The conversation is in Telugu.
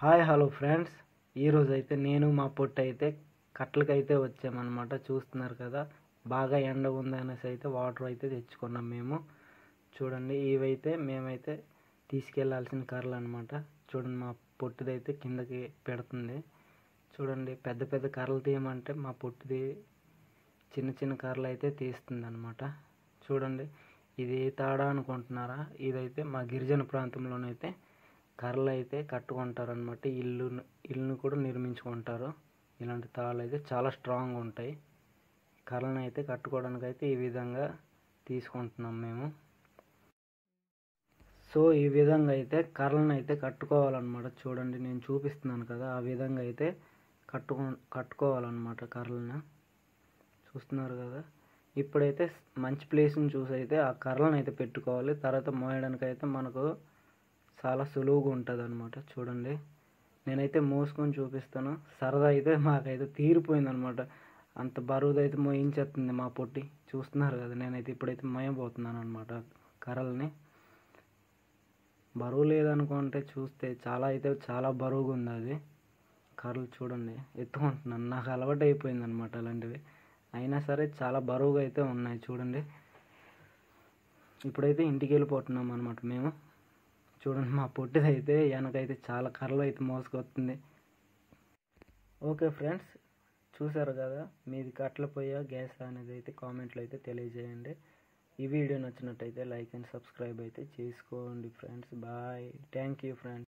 హాయ్ హలో ఫ్రెండ్స్, ఈరోజైతే నేను మా పొట్టు అయితే కట్టలకైతే వచ్చామన్నమాట. చూస్తున్నారు కదా, బాగా ఎండ ఉందనేసి అయితే వాటర్ అయితే తెచ్చుకున్నాం మేము. చూడండి, ఇవైతే మేమైతే తీసుకెళ్లాల్సిన కర్రలు అనమాట. చూడండి, మా పొట్టుదైతే కిందకి పెడుతుంది. చూడండి, పెద్ద పెద్ద కర్రలు తీయమంటే మా పొట్టుది చిన్న చిన్న కర్రలు అయితే తీస్తుంది అనమాట. చూడండి, ఇది తాడా అనుకుంటున్నారా? ఇదైతే మా గిరిజన ప్రాంతంలోనైతే కర్రలు అయితే కట్టుకుంటారనమాట. ఇల్లును కూడా నిర్మించుకుంటారు. ఇలాంటి తాళ్ళు అయితే చాలా స్ట్రాంగ్ ఉంటాయి. కర్రలను అయితే కట్టుకోవడానికి అయితే ఈ విధంగా తీసుకుంటున్నాం మేము. సో ఈ విధంగా అయితే కర్రలను అయితే కట్టుకోవాలన్నమాట. చూడండి, నేను చూపిస్తున్నాను కదా, ఆ విధంగా అయితే కట్టుకోవాలన్నమాట కర్రలను. చూస్తున్నారు కదా, ఇప్పుడైతే మంచి ప్లేస్ని చూసి అయితే ఆ కర్రలను అయితే పెట్టుకోవాలి. తర్వాత మోయడానికి అయితే మనకు చాలా సులువుగా ఉంటుంది అనమాట. చూడండి, నేనైతే మోసుకొని చూపిస్తాను. సరదా అయితే మాకైతే తీరిపోయిందనమాట. అంత బరువుదైతే మోయించేస్తుంది మా పొట్టి. చూస్తున్నారు కదా, నేనైతే ఇప్పుడైతే మోయబోతున్నాను అనమాట కర్రల్ని. బరువు లేదనుకుంటే చూస్తే చాలా బరువుగా ఉంది అది. కర్రలు చూడండి, ఎత్తుకుంటున్నాను. నాకు అలవాటు అయిపోయింది అనమాట అలాంటివి. అయినా సరే చాలా బరువుగా అయితే ఉన్నాయి. చూడండి, ఇప్పుడైతే ఇంటికి వెళ్ళిపోతున్నాం అనమాట మేము. చూడండి, మా పొట్టిదైతే వెనకైతే చాలా కర్రలు అయితే మోసుకొస్తుంది. ఓకే ఫ్రెండ్స్, చూసారు కదా, మీది కట్టెల పొయ్య గ్యాస్ అనేది అయితే కామెంట్లో అయితే తెలియజేయండి. ఈ వీడియో నచ్చినట్టయితే లైక్ అండ్ సబ్స్క్రైబ్ అయితే చేసుకోండి friends. Bye, thank you friends.